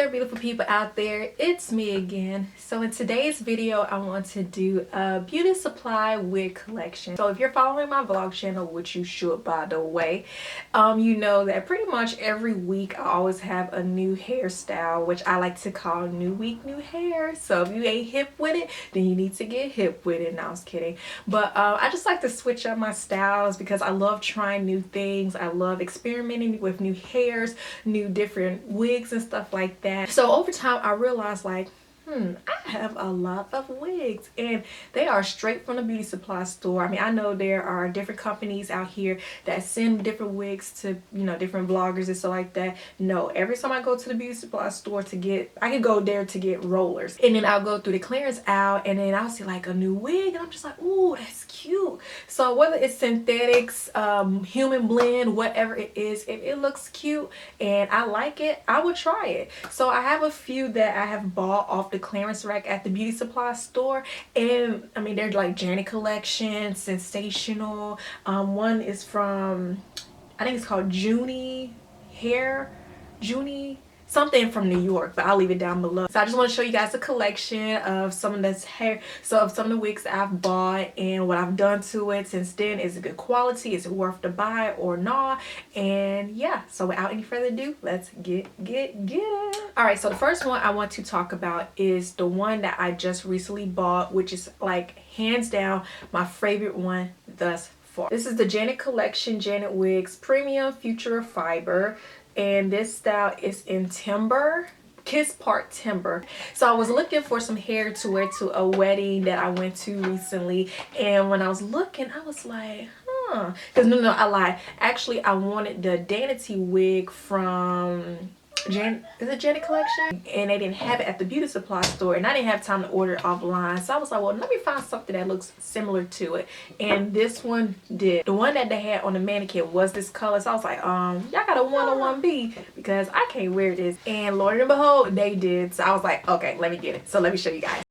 there, beautiful people out there, it's me again. So in today's video I want to do a beauty supply wig collection. So if you're following my vlog channel, which you should by the way, you know that pretty much every week I always have a new hairstyle, which I like to call new week new hair. So if you ain't hip with it, then you need to get hip with it. No, I was kidding, but I just like to switch up my styles because I love trying new things. I love experimenting with new hairs, new different wigs and stuff like that. So over time I realized, like, I have a lot of wigs and they are straight from the beauty supply store. I mean, I know there are different companies out here that send different wigs to, you know, different vloggers and stuff like that. No, every time I go to the beauty supply store to get, I can go there to get rollers, and then I'll go through the clearance aisle and then I'll see like a new wig and I'm just like, ooh, that's cute. So whether it's synthetics, human blend, whatever it is, if it looks cute and I like it, I would try it. So I have a few that I have bought off the clearance rack at the beauty supply store, and I mean they're like Janet Collection, Sensational. One is from, I think it's called Junie Hair, Junie something from New York, but I'll leave it down below. So I just want to show you guys a collection of some of this hair, so of some of the wigs I've bought and what I've done to it since then. Is it good quality? Is it worth the buy or not? And yeah, so without any further ado, let's get it. All right, so the first one I want to talk about is the one that I just recently bought, which is like hands down my favorite one thus far. This is the Janet Collection Janet Wigs Premium Future Fiber, and this style is in timber, kiss part timber. So I was looking for some hair to wear to a wedding that I went to recently, and when I was looking I was like, because no, I lied. Actually I wanted the Danity wig from is it Janet Collection, and they didn't have it at the beauty supply store, and I didn't have time to order it offline. So I was like, well, let me find something that looks similar to it, and this one did. The one that they had on the mannequin was this color, so I was like, y'all got a 101B because I can't wear this, and Lord and behold, they did. So I was like, okay, let me get it. So let me show you guys.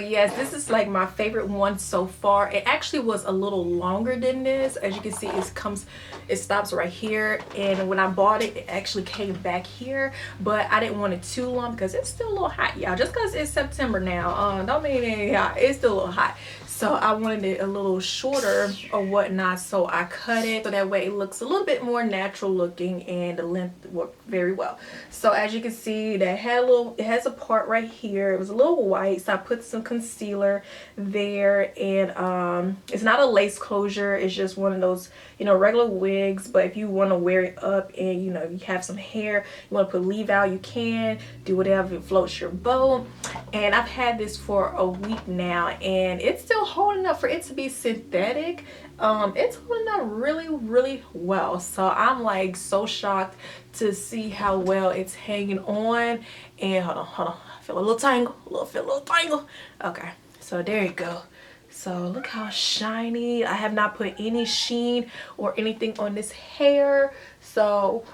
Yes, this is like my favorite one so far. It actually was a little longer than this. As you can see, it stops right here, and when I bought it, it actually came back here, but I didn't want it too long because it's still a little hot, y'all. Just because it's September now, don't mean it's still a little hot. So I wanted it a little shorter or whatnot, so I cut it so that way it looks a little bit more natural looking, and the length worked very well. So as you can see, that had it has a part right here. It was a little white, so I put some concealer there, and it's not a lace closure. It's just one of those, you know, regular wigs. But if you want to wear it up and, you know, you have some hair, you want to put leave out, you can do whatever, it floats your boat. And I've had this for a week now, and it's still holding up for it to be synthetic. It's holding up really well. So I'm like so shocked to see how well it's hanging on. And hold on, I feel a little tangle, okay, so there you go. So look how shiny. I have not put any sheen or anything on this hair, so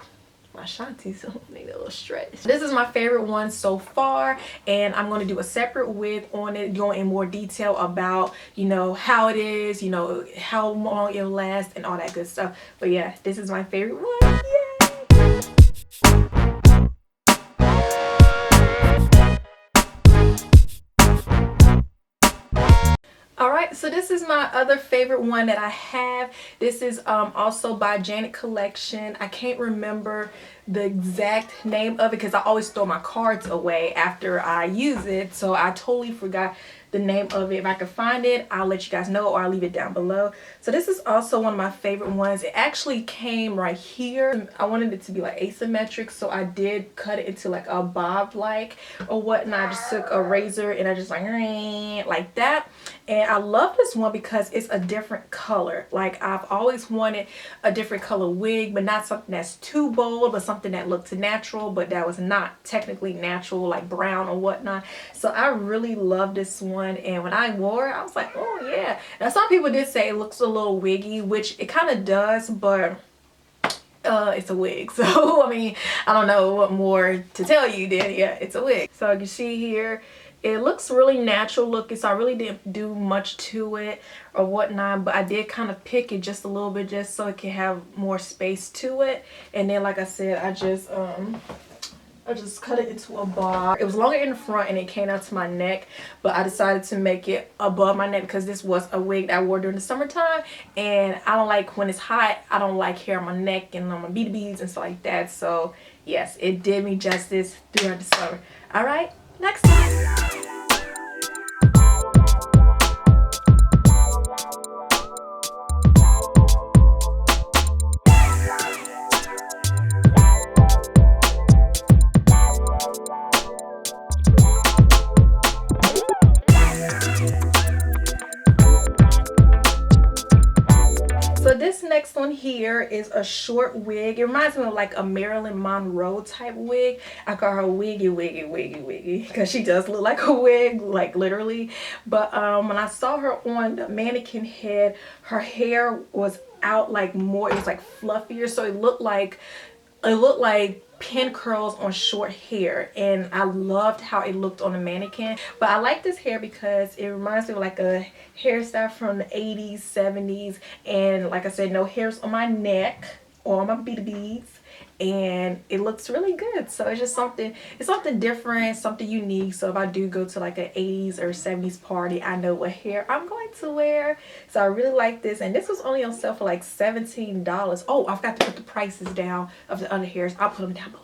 my shanties need a little stretch. This is my favorite one so far, and I'm going to do a separate wig on it, going in more detail about, you know, how it is, you know, how long it'll last and all that good stuff. But yeah, this is my favorite one. Yay! Alright, so this is my other favorite one that I have. This is also by Janet Collection. I can't remember the exact name of it because I always throw my cards away after I use it, so I totally forgot the name of it. If I can find it, I'll let you guys know, or I'll leave it down below. So this is also one of my favorite ones. It actually came right here. I wanted it to be like asymmetric, so I did cut it into like a bob like or whatnot. I just took a razor and I just like that. And I love this one because it's a different color. Like, I've always wanted a different color wig, but not something that's too bold, but something that looked natural, but that was not technically natural, like brown or whatnot. So I really love this one. on, and when I wore it I was like, oh yeah. Now some people did say it looks a little wiggy, which it kind of does, but it's a wig. So I mean, I don't know what more to tell you than, yeah, it's a wig. So you see here, it looks really natural looking, so I really didn't do much to it or whatnot, but I did kind of pick it just a little bit just so it can have more space to it. And then like I said, I just cut it into a bob. It was longer in the front and it came out to my neck, but I decided to make it above my neck because this was a wig that I wore during the summertime, and I don't like, when it's hot, I don't like hair on my neck and on my beads and stuff like that. So yes, it did me justice throughout the summer. All right, next one. So this next one here is a short wig. It reminds me of like a Marilyn Monroe type wig. I call her Wiggy Wiggy Wiggy Wiggy because she does look like a wig, like literally. But when I saw her on the mannequin head, her hair was out like more, it was like fluffier, so it looked like pin curls on short hair, and I loved how it looked on the mannequin. But I like this hair because it reminds me of like a hairstyle from the 80s, 70s, and like I said, no hairs on my neck or on my beads, and it looks really good. So it's just something, it's something different, something unique. So if I do go to like an 80s or 70s party, I know what hair I'm going to wear. So I really like this, and this was only on sale for like $17. Oh, I forgot to put the prices down of the other hairs. I'll put them down below.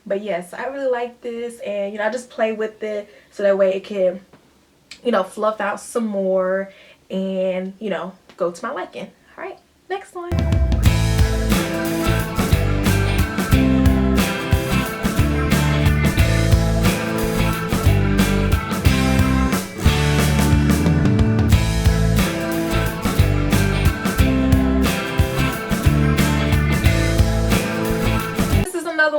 But yes, I really like this, and you know, I just play with it so that way it can, you know, fluff out some more and, you know, go to my liking. All right, next one.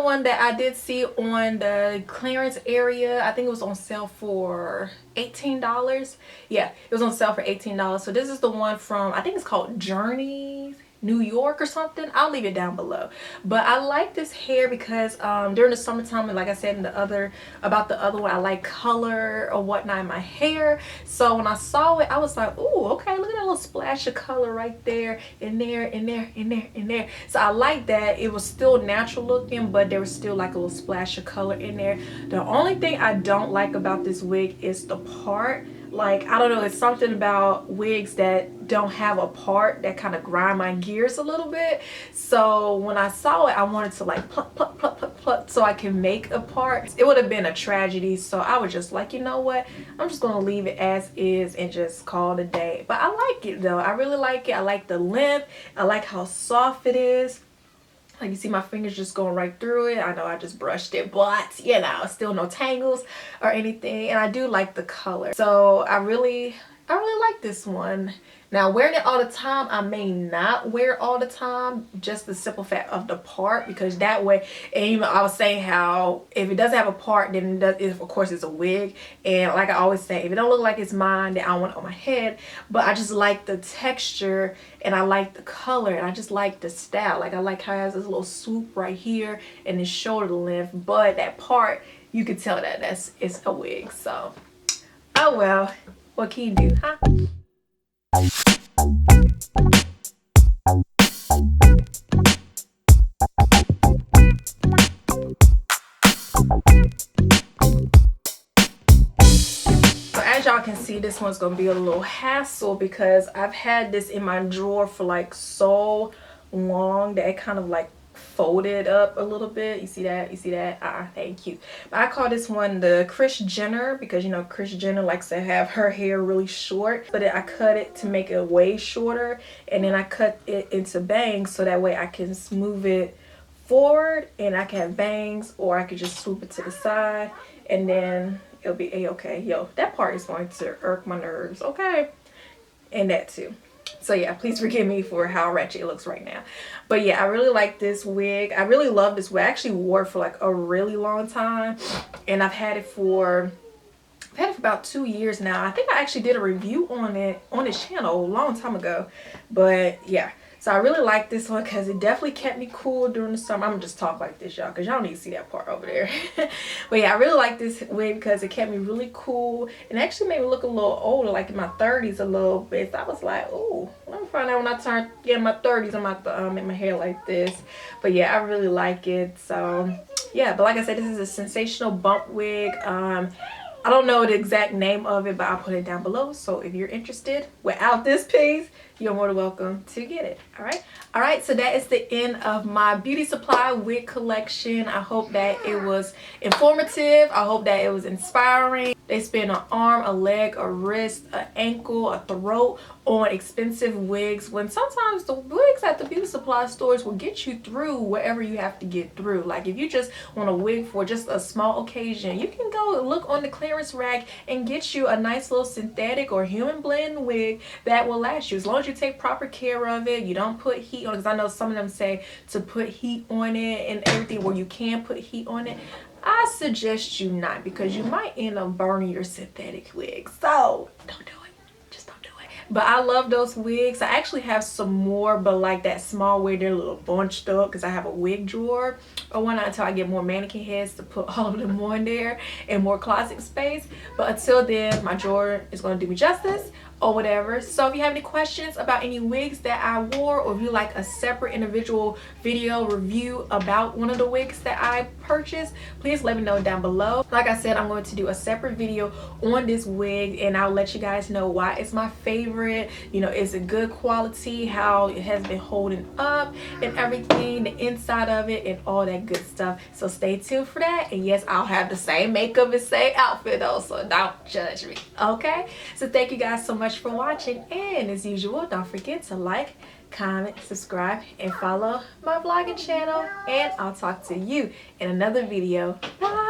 One that I did see on the clearance area. I think it was on sale for $18. Yeah, it was on sale for $18. So this is the one from, I think it's called Journey New York or something. I'll leave it down below. But I like this hair because during the summertime, and like I said in the other one, I like color or whatnot in my hair. So when I saw it, I was like, ooh, okay, look at that little splash of color right there, in there, in there, in there, in there. So I like that. It was still natural looking, but there was still like a little splash of color in there. The only thing I don't like about this wig is the part. Like, I don't know, it's something about wigs that don't have a part that kind of grind my gears a little bit. So when I saw it, I wanted to like pluck, pluck, pluck, pluck, pluck so I can make a part. It would have been a tragedy. So I was just like, you know what? I'm just going to leave it as is and just call it a day. But I like it though. I really like it. I like the length. I like how soft it is. Like, you see my fingers just going right through it. I know I just brushed it, but you know, still no tangles or anything. And I do like the color. So I really like this one. Now, wearing it all the time, I may not wear it all the time, just the simple fact of the part, because that way, and even I was saying how if it doesn't have a part, then of course it's a wig. And like I always say, if it don't look like it's mine, then I want it on my head. But I just like the texture, and I like the color, and I just like the style. Like, I like how it has this little swoop right here and this shoulder length, but that part, you can tell that it's a wig. So, oh well, what can you do, huh? So as y'all can see, this one's gonna be a little hassle because I've had this in my drawer for like so long that it kind of like folded up a little bit. You see that? You see that? Thank you. But I call this one the Kris Jenner because, you know, Kris Jenner likes to have her hair really short, but I cut it to make it way shorter, and then I cut it into bangs so that way I can smooth it forward and I can have bangs, or I could just swoop it to the side and then it'll be a-okay. Yo, that part is going to irk my nerves, okay? And that too. So yeah, please forgive me for how wretched it looks right now. But yeah, I really like this wig. I really love this wig. I actually wore it for like a really long time, and I've had it for had it for about 2 years now. I think I actually did a review on it on this channel a long time ago. But yeah, so I really like this one because it definitely kept me cool during the summer. I'm gonna just talk like this, y'all, because y'all need to see that part over there. But yeah, I really like this wig because it kept me really cool and actually made me look a little older, like in my 30s a little bit. So I was like, oh, let me find out when I turn my 30s, I'm about to make my hair like this. But yeah, I really like it. So yeah, but like I said, this is a sensational bump wig. I don't know the exact name of it, but I'll put it down below. So if you're interested without this piece, you're more than welcome to get it. All right, so that is the end of my beauty supply wig collection. I hope that it was informative. I hope that it was inspiring. They spend an arm, a leg, a wrist, an ankle, a throat on expensive wigs, when sometimes the wigs at the beauty supply stores will get you through whatever you have to get through. Like if you just want a wig for just a small occasion, you can go look on the clearance rack and get you a nice little synthetic or human blend wig that will last you, as long as you take proper care of it. You don't put heat on it, because I know some of them say to put heat on it and everything, where you can put heat on it. I suggest you not, because you might end up burning your synthetic wig. So don't do it. Just don't do it. But I love those wigs. I actually have some more, but like that small wig, they're a little bunched up because I have a wig drawer or whatnot until I get more mannequin heads to put all of them on there and more closet space. But until then, my drawer is going to do me justice or whatever. So if you have any questions about any wigs that I wore, or if you like a separate individual video review about one of the wigs that I purchased, please let me know down below. Like I said, I'm going to do a separate video on this wig, and I'll let you guys know why it's my favorite. You know, is it good quality, how it has been holding up and everything, the inside of it and all that good stuff. So stay tuned for that. And yes, I'll have the same makeup and same outfit though, so don't judge me, okay? So thank you guys so much for watching, and as usual, don't forget to like, comment, subscribe, and follow my vlogging channel, and I'll talk to you in another video. Bye.